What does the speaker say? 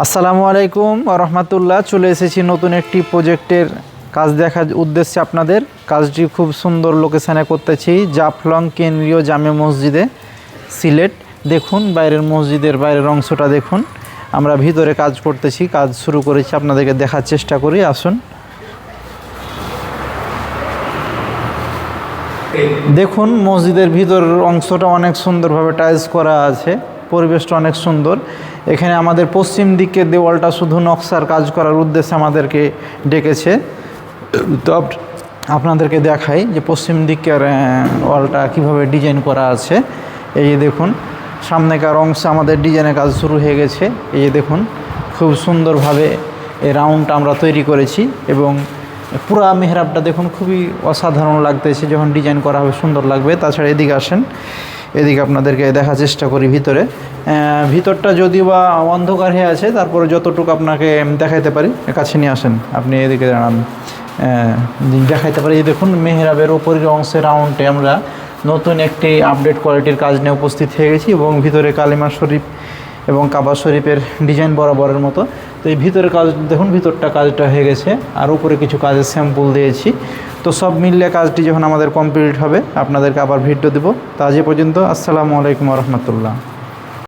আসসালামু আলাইকুম রহমতুল্লাহ। চলে এসেছি নতুন একটি প্রজেক্টের কাজ দেখার উদ্দেশ্যে। আপনাদের কাজটি খুব সুন্দর লোকেশানে করতেছি, জাফলং কেন্দ্রীয় জামে মসজিদে, সিলেট। দেখুন বাইরের মসজিদের বাইরের অংশটা দেখুন। আমরা ভিতরে কাজ করতেছি, কাজ শুরু করেছি, আপনাদেরকে দেখার চেষ্টা করি। আসুন দেখুন, মসজিদের ভিতর অংশটা অনেক সুন্দরভাবে টাইলস করা আছে, পরিবেশটা অনেক সুন্দর। এখানে আমাদের পশ্চিম দিকের দেওয়ালটা শুধু নকশার কাজ করার উদ্দেশ্যে আমাদেরকে ডেকেছে। তো আপনাদেরকে দেখাই যে পশ্চিম দিকের ওয়ালটা কিভাবে ডিজাইন করা আছে। এই যে দেখুন, সামনেকার অংশে আমাদের ডিজাইনের কাজ শুরু হয়ে গেছে। এই যে দেখুন, খুব সুন্দরভাবে এই রাউন্ডটা আমরা তৈরি করেছি এবং পুরা মেহরাবটা দেখুন খুবই অসাধারণ লাগতেছে। যখন ডিজাইন করা হবে সুন্দর লাগবে। তাছাড়া এদিকে আসেন, এদিকে আপনাদেরকে দেখার চেষ্টা করি। ভিতরটা যদিও বা অন্ধকার হয়ে আছে, তারপরে যতটুকু আপনাকে দেখাইতে পারি। কাছে নিয়ে আসেন, আপনি এদিকে দাঁড়ান, দেখাইতে পারি। দেখুন মেহরাবের ওপরের অংশের রাউন্ডে আমরা নতুন একটি আপডেট কোয়ালিটির কাজ নিয়ে উপস্থিত হয়ে গেছি এবং ভিতরে কালিমা শরীফ এবং কাবা শরীফের ডিজাইন বরাবরের মতো। তো এই ভিতরের কাজ দেখুন, ভিতরটা কাজটা হয়ে গেছে, আর উপরে কিছু কাজের স্যাম্পল দিয়েছি। তো সব মিলিয়ে কাজটি যখন আমাদের কমপ্লিট হবে আপনাদেরকে আবার ভিডিও দেবো। তা আজ পর্যন্ত, আসসালামু আলাইকুম রহমতুল্লাহ।